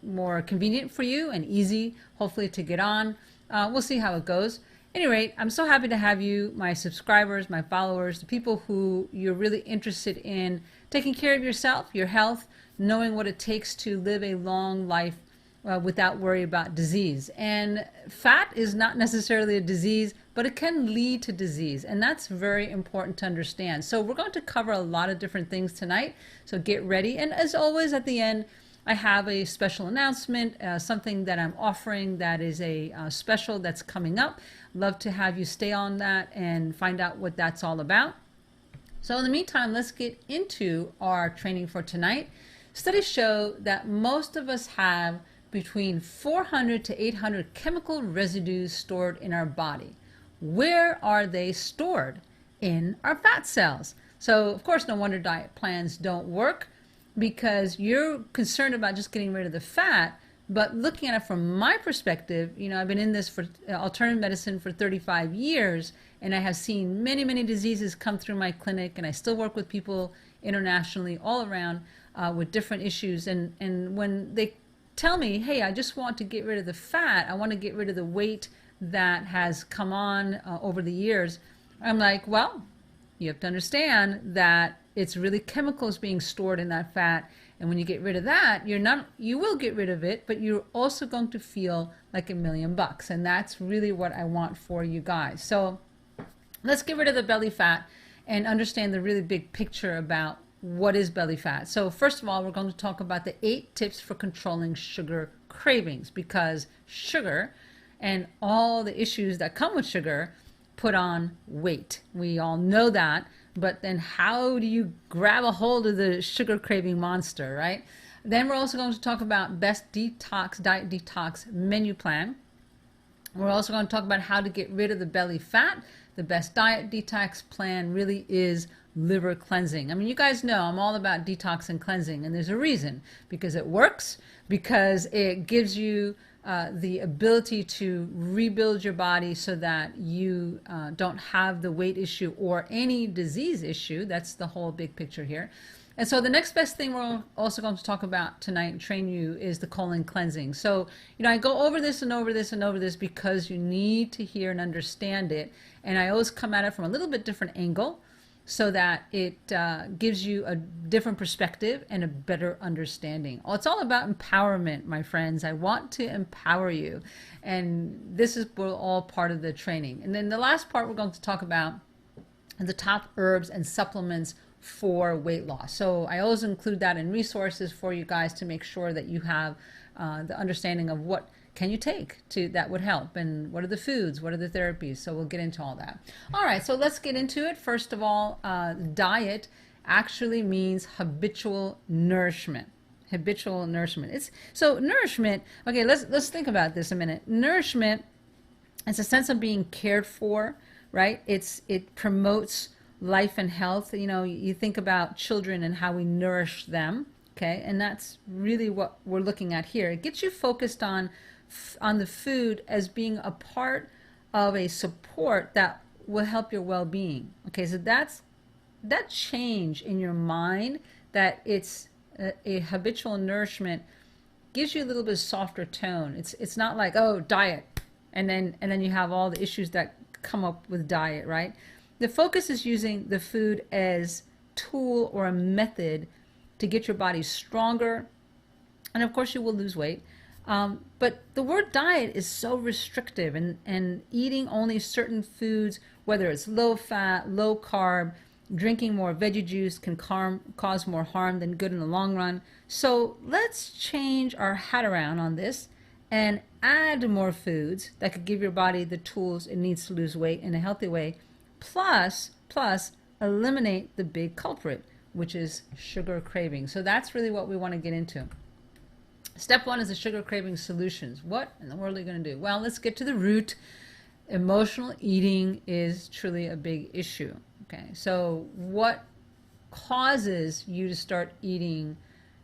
more convenient for you and easy, hopefully, to get on. We'll see how it goes. At any rate, I'm so happy to have you, my subscribers, my followers, the people who you're really interested in taking care of yourself, your health, knowing what it takes to live a long life without worry about disease. And fat is not necessarily a disease, but it can lead to disease. And that's very important to understand. So we're going to cover a lot of different things tonight. So get ready. And as always, at the end, I have a special announcement, something that I'm offering that is a special that's coming up. Love to have you stay on that and find out what that's all about. So in the meantime, let's get into our training for tonight. Studies show that most of us have between 400 to 800 chemical residues stored in our body. Where are they stored? In our fat cells. So of course, no wonder diet plans don't work, because you're concerned about just getting rid of the fat. But looking at it from my perspective, you know, I've been in this for alternative medicine for 35 years, and I have seen many, many diseases come through my clinic, and I still work with people internationally all around with different issues. And when they tell me, hey, I just want to get rid of the fat, I want to get rid of the weight that has come on over the years, I'm like, well, you have to understand that it's really chemicals being stored in that fat. And when you get rid of that, you will get rid of it, but you're also going to feel like $1,000,000. And that's really what I want for you guys. So let's get rid of the belly fat and understand the really big picture about what is belly fat. So first of all, we're going to talk about the 8 tips for controlling sugar cravings, because sugar and all the issues that come with sugar put on weight. We all know that. But then how do you grab a hold of the sugar craving monster, right? Then we're also going to talk about best detox, diet detox menu plan. We're also going to talk about how to get rid of the belly fat. The best diet detox plan really is liver cleansing. I mean, you guys know I'm all about detox and cleansing, and there's a reason, because it works, because it gives you the ability to rebuild your body so that you don't have the weight issue or any disease issue. That's the whole big picture here. And so the next best thing we're also going to talk about tonight and train you is the colon cleansing. So, you know, I go over this and over this and over this because you need to hear and understand it. And I always come at it from a little bit different angle, so that it gives you a different perspective and a better understanding. Oh, it's all about empowerment, my friends. I want to empower you. And this is all part of the training. And then the last part, we're going to talk about the top herbs and supplements for weight loss. So I always include that in resources for you guys to make sure that you have the understanding of what can you take that would help, and what are the foods, what are the therapies. So we'll get into all that. All right, so let's get into it. First of all, diet actually means habitual nourishment. Habitual nourishment. So nourishment, okay, let's think about this a minute. Nourishment is a sense of being cared for, right? It promotes life and health. You know, you think about children and how we nourish them, okay? And that's really what we're looking at here. It gets you focused on the food as being a part of a support that will help your well-being. Okay, so that change in your mind, that it's a habitual nourishment, gives you a little bit softer tone. It's not like, oh, diet, and then you have all the issues that come up with diet, right? The focus is using the food as tool or a method to get your body stronger, and of course you will lose weight. But the word diet is so restrictive, and eating only certain foods, whether it's low fat, low carb, drinking more veggie juice, can cause more harm than good in the long run. So let's change our hat around on this and add more foods that could give your body the tools it needs to lose weight in a healthy way, plus eliminate the big culprit, which is sugar craving. So that's really what we want to get into. Step 1 is the sugar craving solutions. What in the world are you going to do? Well, let's get to the root. Emotional eating is truly a big issue. Okay, so what causes you to start eating,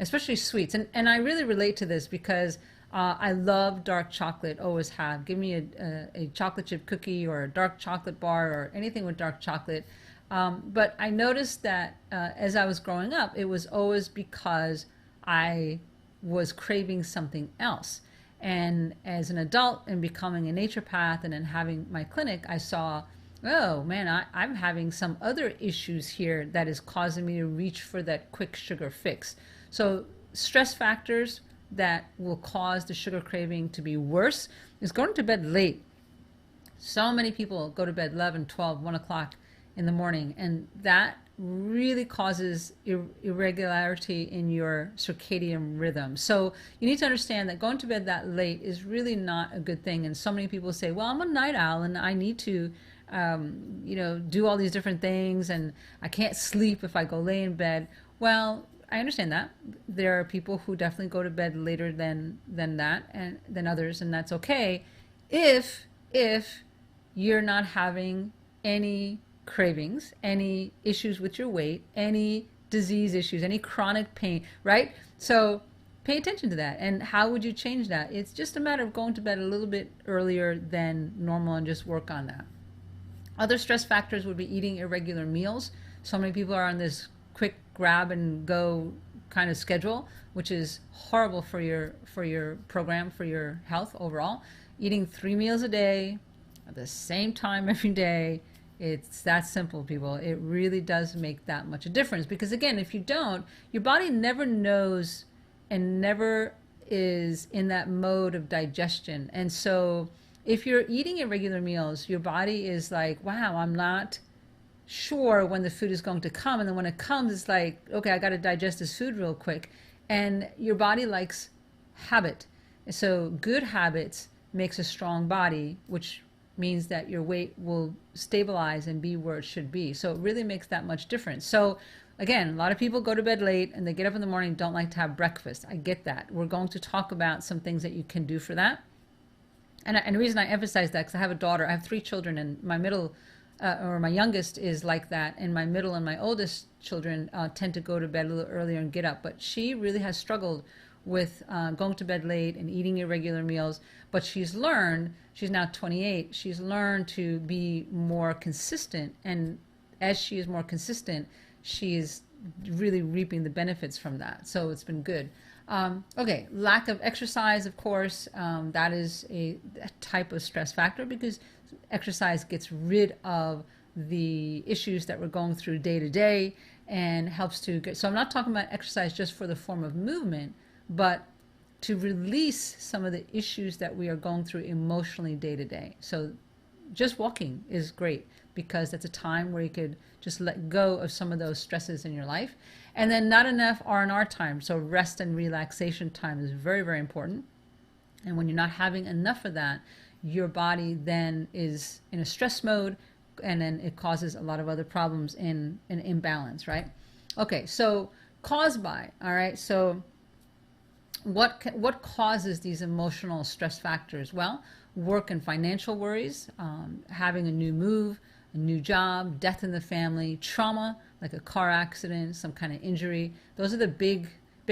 especially sweets? And I really relate to this because I love dark chocolate, always have. Give me a chocolate chip cookie or a dark chocolate bar or anything with dark chocolate. But I noticed that as I was growing up, it was always because I was craving something else. And as an adult and becoming a naturopath and then having my clinic, I saw, oh man, I'm having some other issues here that is causing me to reach for that quick sugar fix. So stress factors that will cause the sugar craving to be worse is going to bed late. So many people go to bed 11, 12, 1 o'clock in the morning, and that really causes irregularity in your circadian rhythm. So you need to understand that going to bed that late is really not a good thing. And so many people say, well, I'm a night owl and I need to do all these different things and I can't sleep if I go lay in bed. Well, I understand that. There are people who definitely go to bed later than that and than others, and that's okay if you're not having any cravings, any issues with your weight, any disease issues, any chronic pain, right? So pay attention to that. And how would you change that? It's just a matter of going to bed a little bit earlier than normal and just work on that. Other stress factors would be eating irregular meals. So many people are on this quick grab and go kind of schedule, which is horrible for your program, for your health overall. Eating 3 meals a day at the same time every day, it's that simple, people. It really does make that much a difference, because again, if you don't, your body never knows and never is in that mode of digestion. And so if you're eating irregular meals, your body is like, wow, I'm not sure when the food is going to come, and then when it comes, it's like, okay, I got to digest this food real quick. And your body likes habit. So good habits makes a strong body, which means that your weight will stabilize and be where it should be. So it really makes that much difference. So again, a lot of people go to bed late and they get up in the morning, don't like to have breakfast. I get that. We're going to talk about some things that you can do for that. And the reason I emphasize that, because I have a daughter, I have 3 children, and my middle or my youngest is like that, and my middle and my oldest children tend to go to bed a little earlier and get up. But she really has struggled with going to bed late and eating irregular meals. But she's learned, she's now 28, she's learned to be more consistent. And as she is more consistent, she is really reaping the benefits from that. So it's been good. Okay, lack of exercise, of course, that is a type of stress factor, because exercise gets rid of the issues that we're going through day to day and helps to get, so I'm not talking about exercise just for the form of movement, but to release some of the issues that we are going through emotionally day to day. So just walking is great, because that's a time where you could just let go of some of those stresses in your life. And then not enough R&R time. So rest and relaxation time is very, very important. And when you're not having enough of that, your body then is in a stress mode, and then it causes a lot of other problems in an imbalance, right? Okay, so caused by, all right, so what causes these emotional stress factors? Well, work and financial worries, having a new move, a new job, death in the family, trauma, like a car accident, some kind of injury. Those are the big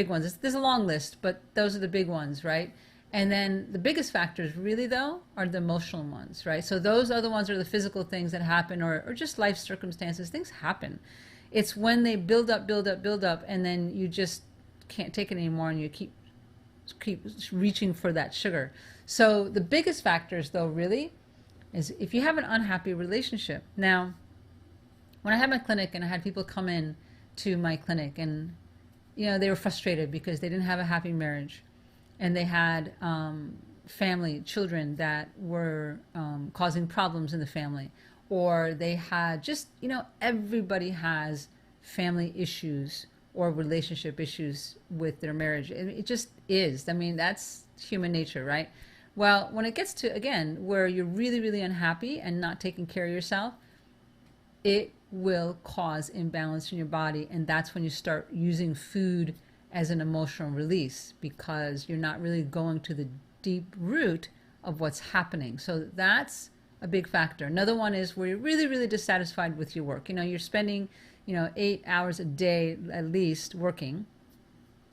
ones. There's a long list, but those are the big ones, right? And then the biggest factors really, though, are the emotional ones, right? So those other ones are the physical things that happen, or just life circumstances. Things happen. It's when they build up, and then you just can't take it anymore, and you keep reaching for that sugar. So the biggest factors, though, really, is if you have an unhappy relationship. Now, when I had my clinic and I had people come in to my clinic, and they were frustrated because they didn't have a happy marriage, and they had family, children that were causing problems in the family, or they had just, everybody has family issues or relationship issues with their marriage. It just is. I mean, that's human nature, right? Well, when it gets to, again, where you're really, really unhappy and not taking care of yourself, it will cause imbalance in your body. And that's when you start using food as an emotional release, because you're not really going to the deep root of what's happening. So that's a big factor. Another one is where you're really, really dissatisfied with your work. You're spending 8 hours a day at least working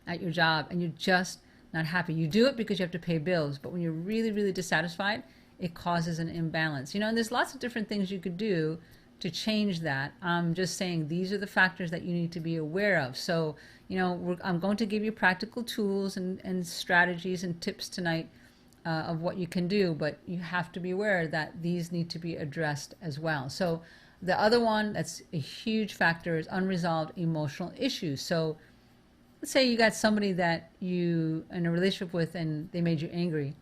at your job, and you're just not happy. You do it because you have to pay bills, but when you're really, really dissatisfied, it causes an imbalance. And there's lots of different things you could do to change that. I'm just saying these are the factors that you need to be aware of. So, I'm going to give you practical tools and strategies and tips tonight of what you can do, but you have to be aware that these need to be addressed as well. So the other one that's a huge factor is unresolved emotional issues. So let's say you got somebody that you in a relationship with and they made you angry.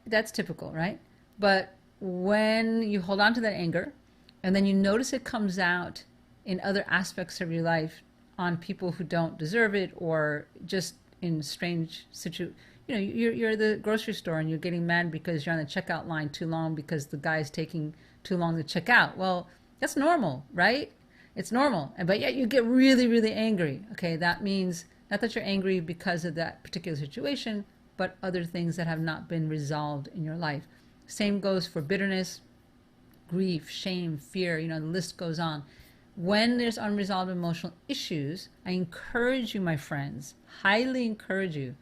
That's typical, right? But when you hold on to that anger and then you notice it comes out in other aspects of your life on people who don't deserve it, or just in strange situations. You're at the grocery store and you're getting mad because you're on the checkout line too long because the guy's taking too long to check out. Well, that's normal, right? It's normal. But yet you get really, really angry. Okay, that means not that you're angry because of that particular situation, but other things that have not been resolved in your life. Same goes for bitterness, grief, shame, fear, the list goes on. When there's unresolved emotional issues, I encourage you, my friends, highly encourage you,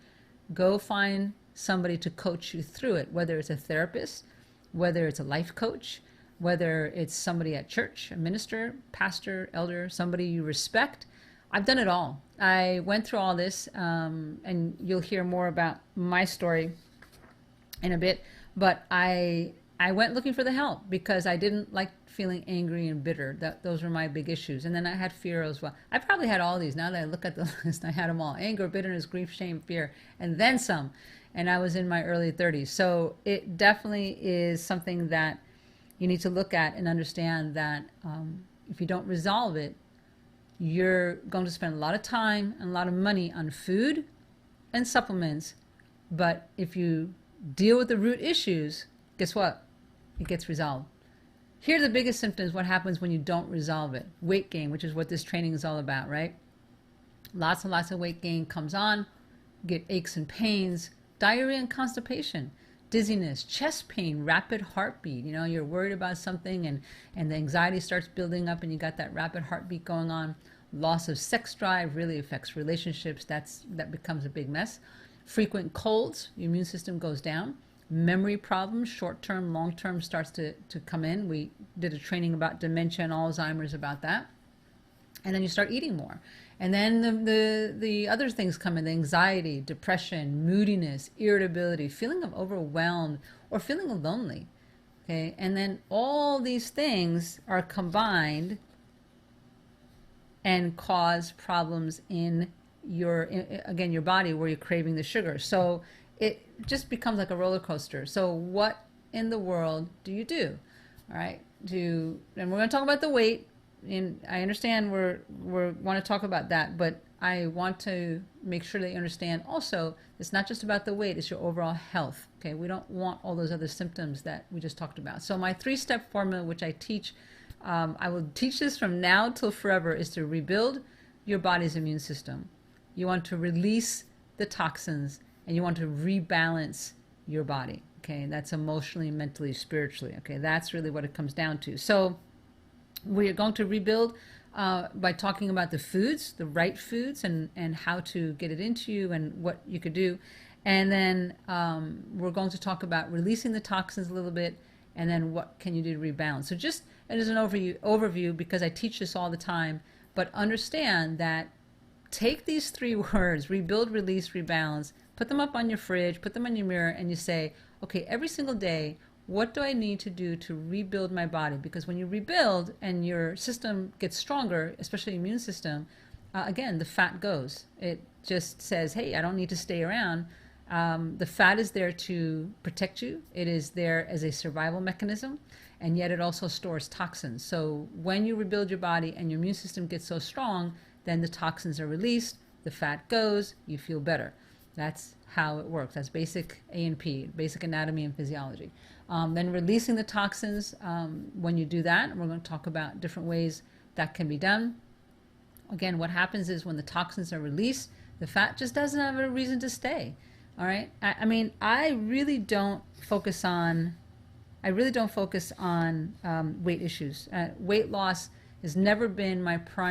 go find somebody to coach you through it, whether it's a therapist, whether it's a life coach, whether it's somebody at church, a minister, pastor, elder, somebody you respect. I've done it all. I went through all this, and you'll hear more about my story in a bit, but I went looking for the help because I didn't like feeling angry and bitter. Those were my big issues. And then I had fear as well. I probably had all these. Now that I look at the list, I had them all: anger, bitterness, grief, shame, fear, and then some. And I was in my early 30s. So it definitely is something that you need to look at and understand that if you don't resolve it, you're going to spend a lot of time and a lot of money on food and supplements. But if you deal with the root issues, guess what? It gets resolved. Here are the biggest symptoms, what happens when you don't resolve it. Weight gain, which is what this training is all about, right? Lots and lots of weight gain comes on, get aches and pains, diarrhea and constipation, dizziness, chest pain, rapid heartbeat. You're worried about something and the anxiety starts building up and you got that rapid heartbeat going on. Loss of sex drive really affects relationships. That becomes a big mess. Frequent colds, your immune system goes down. Memory problems, short-term, long-term, starts to come in. We did a training about dementia and Alzheimer's about that. And then you start eating more. And then the other things come in: the anxiety, depression, moodiness, irritability, feeling of overwhelmed, or feeling lonely. Okay, and then all these things are combined and cause problems in your body, where you're craving the sugar. So it just becomes like a roller coaster. So what in the world do you do? All right, and we're going to talk about the weight. And I understand we want to talk about that, but I want to make sure that you understand also it's not just about the weight, it's your overall health. Okay, we don't want all those other symptoms that we just talked about. So my 3-step formula, which I teach, I will teach this from now till forever, is to rebuild your body's immune system. You want to release the toxins and you want to rebalance your body. Okay, that's emotionally, mentally, spiritually. Okay, that's really what it comes down to. So we're going to rebuild by talking about the foods, the right foods, and how to get it into you and what you could do. And then we're going to talk about releasing the toxins a little bit, and then what can you do to rebalance. So just as an overview, because I teach this all the time, but understand that take these 3 words: rebuild, release, rebalance, put them up on your fridge, put them on your mirror, and you say, okay, every single day, what do I need to do to rebuild my body? Because when you rebuild and your system gets stronger, especially immune system, again, the fat goes. It just says, hey, I don't need to stay around. The fat is there to protect you. It is there as a survival mechanism, and yet it also stores toxins. So when you rebuild your body and your immune system gets so strong, then the toxins are released, the fat goes, you feel better. That's how it works. That's basic A&P, basic anatomy and physiology. Then releasing the toxins, when you do that, and we're going to talk about different ways that can be done. Again, what happens is when the toxins are released, the fat just doesn't have a reason to stay. All right. I really don't focus on weight issues. Weight loss has never been my primary